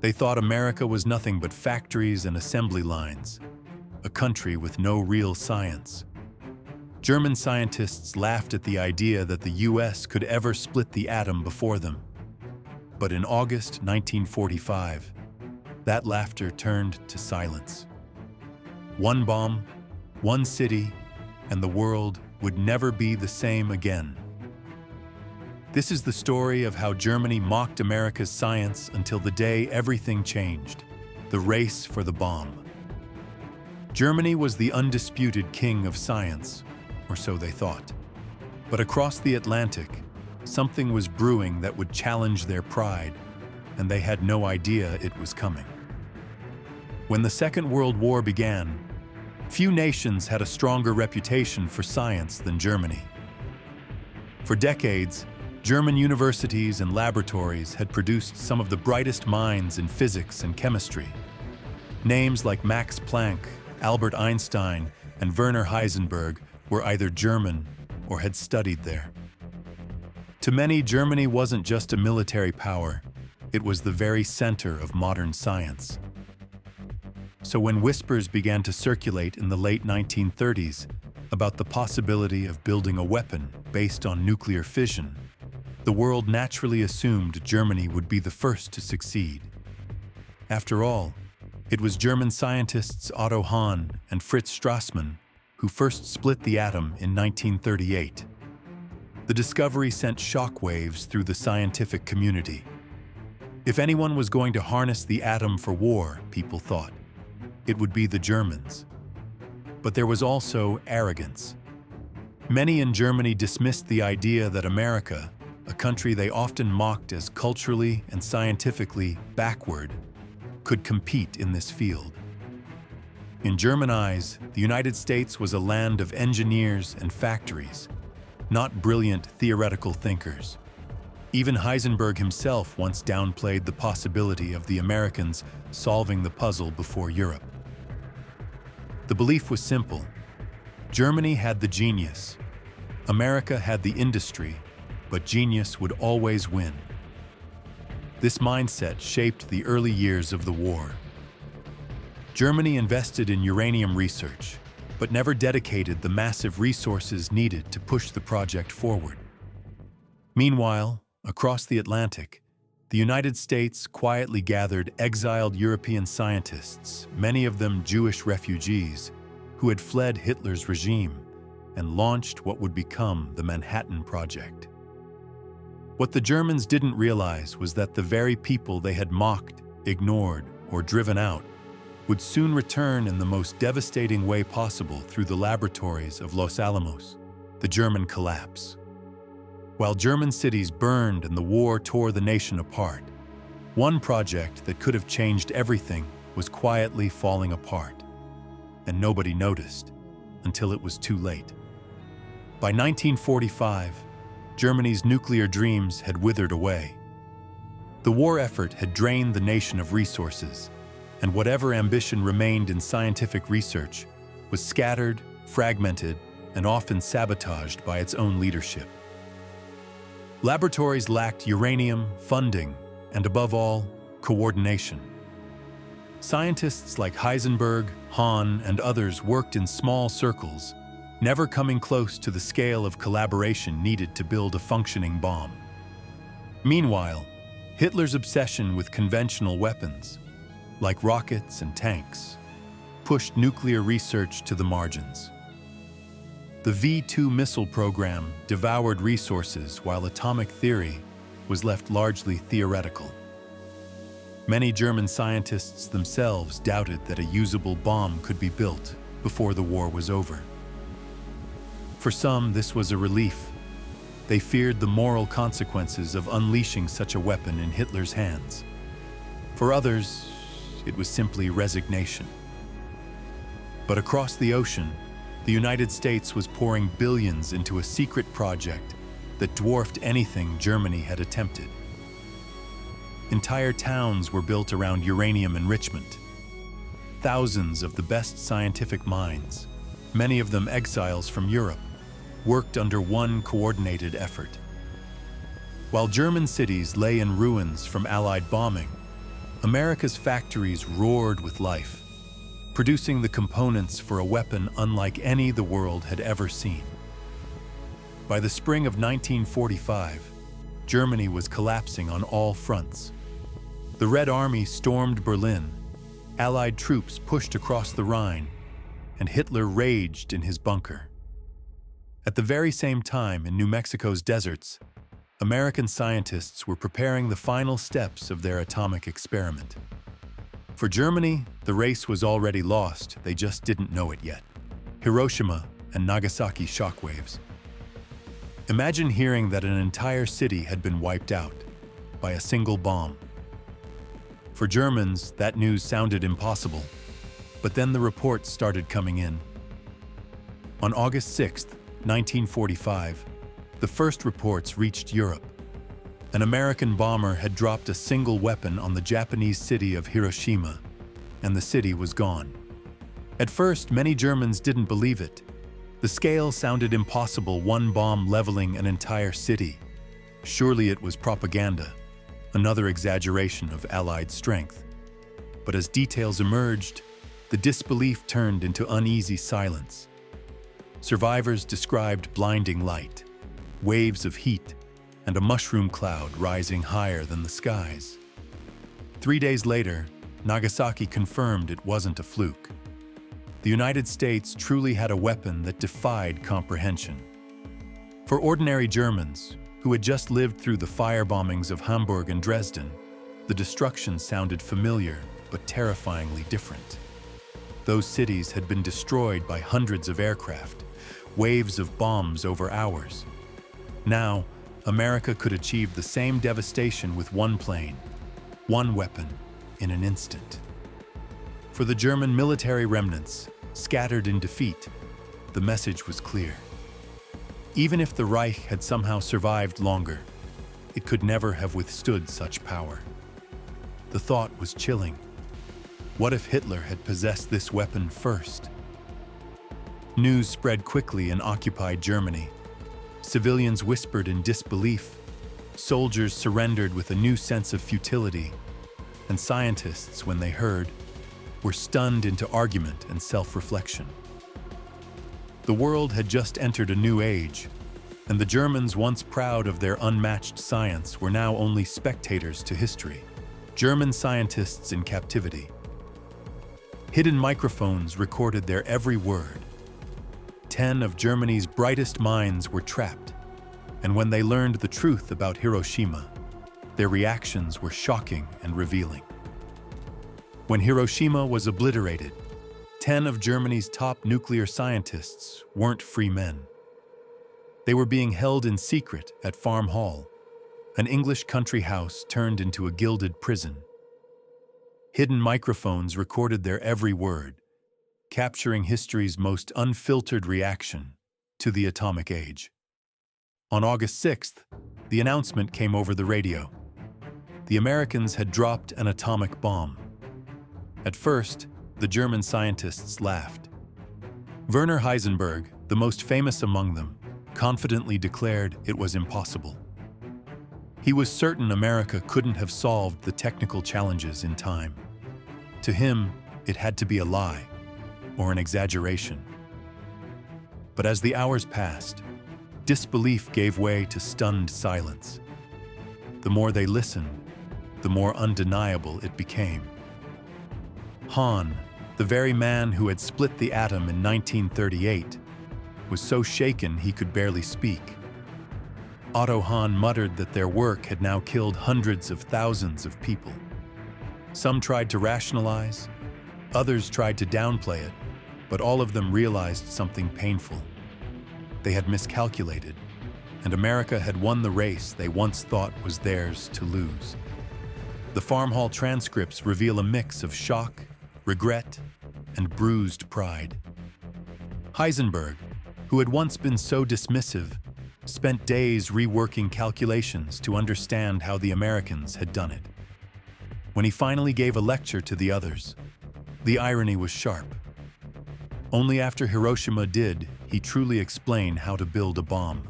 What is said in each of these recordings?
They thought America was nothing but factories and assembly lines, a country with no real science. German scientists laughed at the idea that the US could ever split the atom before them. But in August 1945, that laughter turned to silence. One bomb, one city, and the world would never be the same again. This is the story of how Germany mocked America's science until the day everything changed, the race for the bomb. Germany was the undisputed king of science, or so they thought. But across the Atlantic, something was brewing that would challenge their pride, and they had no idea it was coming. When the Second World War began, few nations had a stronger reputation for science than Germany. For decades, German universities and laboratories had produced some of the brightest minds in physics and chemistry. Names like Max Planck, Albert Einstein, and Werner Heisenberg were either German or had studied there. To many, Germany wasn't just a military power, it was the very center of modern science. So when whispers began to circulate in the late 1930s about the possibility of building a weapon based on nuclear fission, the world naturally assumed Germany would be the first to succeed. After all, it was German scientists Otto Hahn and Fritz Strassmann who first split the atom in 1938. The discovery sent shockwaves through the scientific community. If anyone was going to harness the atom for war, people thought, it would be the Germans. But there was also arrogance. Many in Germany dismissed the idea that America, a country they often mocked as culturally and scientifically backward, could compete in this field. In German eyes, the United States was a land of engineers and factories, not brilliant theoretical thinkers. Even Heisenberg himself once downplayed the possibility of the Americans solving the puzzle before Europe. The belief was simple. Germany had the genius. America had the industry, but genius would always win. This mindset shaped the early years of the war. Germany invested in uranium research, but never dedicated the massive resources needed to push the project forward. Meanwhile, across the Atlantic, the United States quietly gathered exiled European scientists, many of them Jewish refugees, who had fled Hitler's regime and launched what would become the Manhattan Project. What the Germans didn't realize was that the very people they had mocked, ignored, or driven out would soon return in the most devastating way possible through the laboratories of Los Alamos, the German collapse. While German cities burned and the war tore the nation apart, one project that could have changed everything was quietly falling apart, and nobody noticed until it was too late. By 1945, Germany's nuclear dreams had withered away. The war effort had drained the nation of resources, and whatever ambition remained in scientific research was scattered, fragmented, and often sabotaged by its own leadership. Laboratories lacked uranium, funding, and above all, coordination. Scientists like Heisenberg, Hahn, and others worked in small circles, never coming close to the scale of collaboration needed to build a functioning bomb. Meanwhile, Hitler's obsession with conventional weapons, like rockets and tanks, pushed nuclear research to the margins. The V-2 missile program devoured resources while atomic theory was left largely theoretical. Many German scientists themselves doubted that a usable bomb could be built before the war was over. For some, this was a relief. They feared the moral consequences of unleashing such a weapon in Hitler's hands. For others, it was simply resignation. But across the ocean, the United States was pouring billions into a secret project that dwarfed anything Germany had attempted. Entire towns were built around uranium enrichment. Thousands of the best scientific minds, many of them exiles from Europe, worked under one coordinated effort. While German cities lay in ruins from Allied bombing, America's factories roared with life, producing the components for a weapon unlike any the world had ever seen. By the spring of 1945, Germany was collapsing on all fronts. The Red Army stormed Berlin, Allied troops pushed across the Rhine, and Hitler raged in his bunker. At the very same time, in New Mexico's deserts, American scientists were preparing the final steps of their atomic experiment. For Germany, the race was already lost, they just didn't know it yet. Hiroshima and Nagasaki shockwaves. Imagine hearing that an entire city had been wiped out by a single bomb. For Germans, that news sounded impossible, but then the reports started coming in. On August 6, 1945, the first reports reached Europe. An American bomber had dropped a single weapon on the Japanese city of Hiroshima, and the city was gone. At first, many Germans didn't believe it. The scale sounded impossible, one bomb leveling an entire city. Surely it was propaganda, another exaggeration of Allied strength. But as details emerged, the disbelief turned into uneasy silence. Survivors described blinding light, waves of heat, and a mushroom cloud rising higher than the skies. 3 days later, Nagasaki confirmed it wasn't a fluke. The United States truly had a weapon that defied comprehension. For ordinary Germans, who had just lived through the firebombings of Hamburg and Dresden, the destruction sounded familiar but terrifyingly different. Those cities had been destroyed by hundreds of aircraft, waves of bombs over hours. Now, America could achieve the same devastation with one plane, one weapon, in an instant. For the German military remnants, scattered in defeat, the message was clear. Even if the Reich had somehow survived longer, it could never have withstood such power. The thought was chilling. What if Hitler had possessed this weapon first? News spread quickly in occupied Germany. Civilians whispered in disbelief. Soldiers surrendered with a new sense of futility. And scientists, when they heard, were stunned into argument and self-reflection. The world had just entered a new age, and the Germans, once proud of their unmatched science, were now only spectators to history. German scientists in captivity. Hidden microphones recorded their every word. 10 of Germany's brightest minds were trapped, and when they learned the truth about Hiroshima, their reactions were shocking and revealing. When Hiroshima was obliterated, 10 of Germany's top nuclear scientists weren't free men. They were being held in secret at Farm Hall, an English country house turned into a gilded prison. Hidden microphones recorded their every word, capturing history's most unfiltered reaction to the atomic age. On August 6th, the announcement came over the radio. The Americans had dropped an atomic bomb. At first, the German scientists laughed. Werner Heisenberg, the most famous among them, confidently declared it was impossible. He was certain America couldn't have solved the technical challenges in time. To him, it had to be a lie, or an exaggeration. But as the hours passed, disbelief gave way to stunned silence. The more they listened, the more undeniable it became. Hahn, the very man who had split the atom in 1938, was so shaken he could barely speak. Otto Hahn muttered that their work had now killed hundreds of thousands of people. Some tried to rationalize, others tried to downplay it, but all of them realized something painful. They had miscalculated, and America had won the race they once thought was theirs to lose. The Farm Hall transcripts reveal a mix of shock, regret, and bruised pride. Heisenberg, who had once been so dismissive, spent days reworking calculations to understand how the Americans had done it. When he finally gave a lecture to the others, the irony was sharp. Only after Hiroshima did he truly explain how to build a bomb.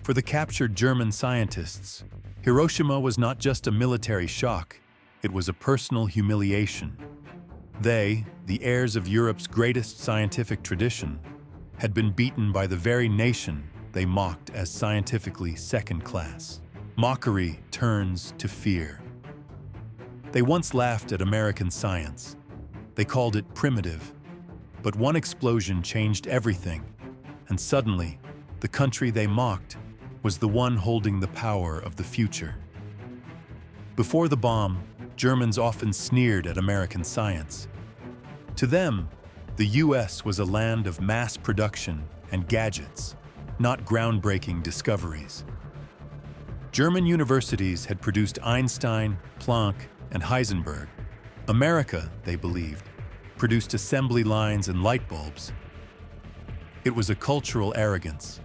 For the captured German scientists, Hiroshima was not just a military shock, It was a personal humiliation. They, the heirs of Europe's greatest scientific tradition, had been beaten by the very nation they mocked as scientifically second class. Mockery turns to fear. They once laughed at American science. They called it primitive. But one explosion changed everything, and suddenly, the country they mocked was the one holding the power of the future. Before the bomb, Germans often sneered at American science. To them, the US was a land of mass production and gadgets, not groundbreaking discoveries. German universities had produced Einstein, Planck, and Heisenberg. America, they believed, produced assembly lines and light bulbs. It was a cultural arrogance,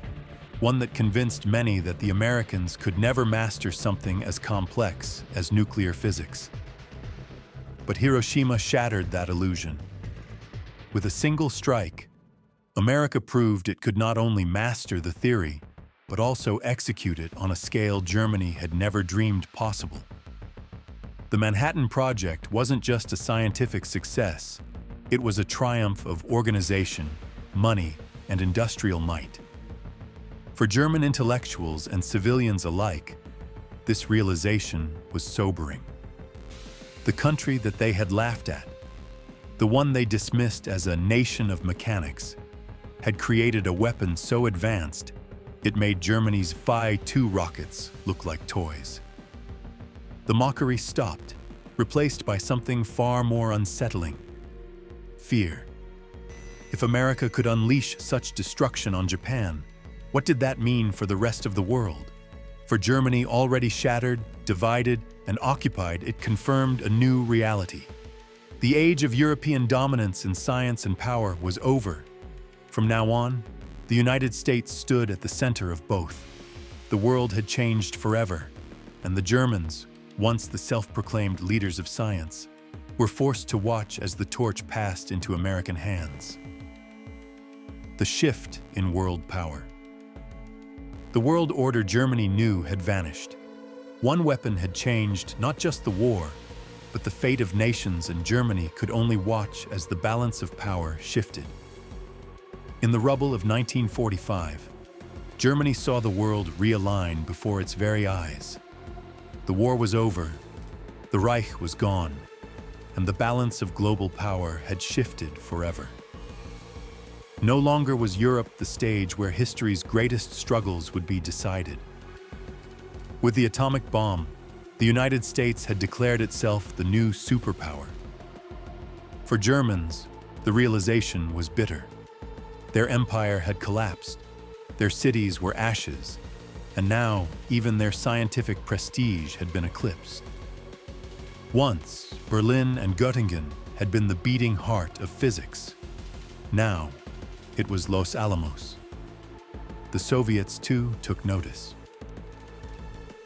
one that convinced many that the Americans could never master something as complex as nuclear physics. But Hiroshima shattered that illusion. With a single strike, America proved it could not only master the theory, but also execute it on a scale Germany had never dreamed possible. The Manhattan Project wasn't just a scientific success, it was a triumph of organization, money, and industrial might. For German intellectuals and civilians alike, this realization was sobering. The country that they had laughed at, the one they dismissed as a nation of mechanics, had created a weapon so advanced it made Germany's Phi-2 rockets look like toys. The mockery stopped, replaced by something far more unsettling: fear. If America could unleash such destruction on Japan, what did that mean for the rest of the world? For Germany, already shattered, divided, and occupied, it confirmed a new reality. The age of European dominance in science and power was over. From now on, the United States stood at the center of both. The world had changed forever, and the Germans, once the self-proclaimed leaders of science, were forced to watch as the torch passed into American hands. The shift in world power. The world order Germany knew had vanished. One weapon had changed not just the war, but the fate of nations, and Germany could only watch as the balance of power shifted. In the rubble of 1945, Germany saw the world realign before its very eyes. The war was over, the Reich was gone, and the balance of global power had shifted forever. No longer was Europe the stage where history's greatest struggles would be decided. With the atomic bomb, the United States had declared itself the new superpower. For Germans, the realization was bitter. Their empire had collapsed, their cities were ashes, and now even their scientific prestige had been eclipsed. Once, Berlin and Göttingen had been the beating heart of physics. Now, it was Los Alamos. The Soviets, too, took notice.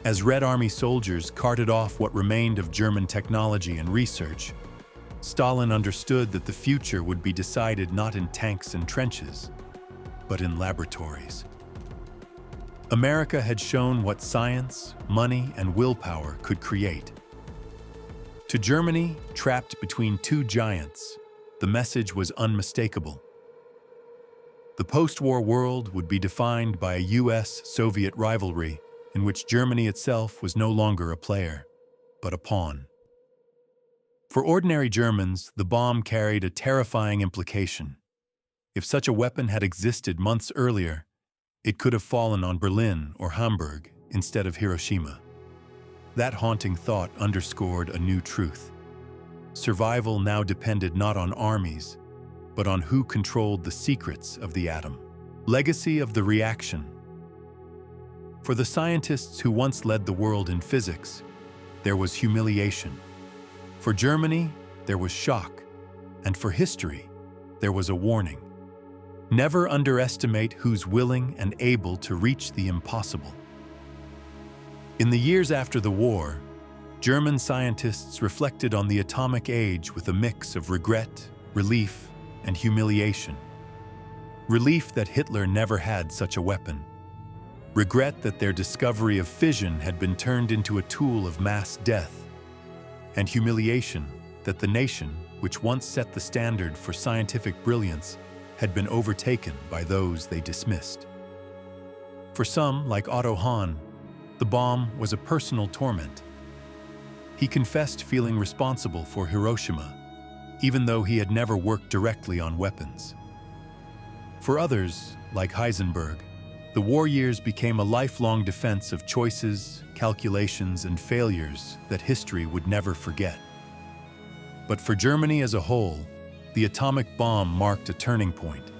As Red Army soldiers carted off what remained of German technology and research, Stalin understood that the future would be decided not in tanks and trenches, but in laboratories. America had shown what science, money, and willpower could create. To Germany, trapped between two giants, the message was unmistakable. The post-war world would be defined by a US-Soviet rivalry in which Germany itself was no longer a player, but a pawn. For ordinary Germans, the bomb carried a terrifying implication. If such a weapon had existed months earlier, it could have fallen on Berlin or Hamburg instead of Hiroshima. That haunting thought underscored a new truth. Survival now depended not on armies, but on who controlled the secrets of the atom. Legacy of the reaction. For the scientists who once led the world in physics, there was humiliation. For Germany, there was shock. And for history, there was a warning. Never underestimate who's willing and able to reach the impossible. In the years after the war, German scientists reflected on the atomic age with a mix of regret, relief, and humiliation. Relief that Hitler never had such a weapon. Regret that their discovery of fission had been turned into a tool of mass death. and humiliation that the nation, which once set the standard for scientific brilliance, had been overtaken by those they dismissed. For some, like Otto Hahn, the bomb was a personal torment. He confessed feeling responsible for Hiroshima, even though he had never worked directly on weapons. For others, like Heisenberg, the war years became a lifelong defense of choices, calculations, and failures that history would never forget. But for Germany as a whole, the atomic bomb marked a turning point.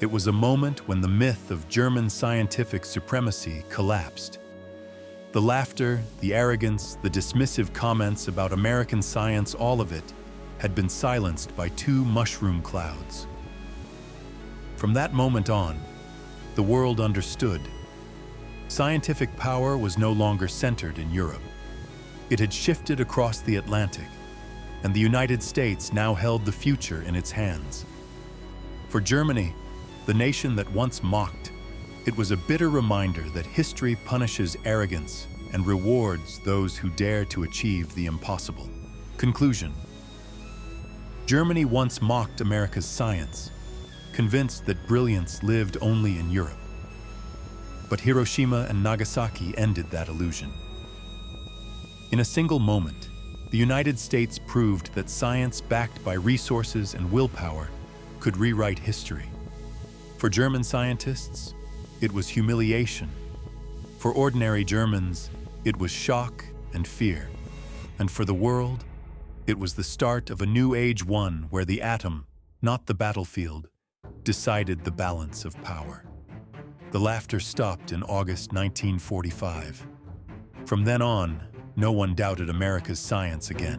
It was a moment when the myth of German scientific supremacy collapsed. The laughter, the arrogance, the dismissive comments about American science, all of it had been silenced by two mushroom clouds. From that moment on, the world understood. Scientific power was no longer centered in Europe. It had shifted across the Atlantic, and the United States now held the future in its hands. For Germany, the nation that once mocked, it was a bitter reminder that history punishes arrogance and rewards those who dare to achieve the impossible. Conclusion: Germany once mocked America's science, convinced that brilliance lived only in Europe. But Hiroshima and Nagasaki ended that illusion. In a single moment, the United States proved that science backed by resources and willpower could rewrite history. For German scientists, it was humiliation. For ordinary Germans, it was shock and fear. And for the world, it was the start of a new age, one where the atom, not the battlefield, decided the balance of power. The laughter stopped in August 1945. From then on, no one doubted America's science again.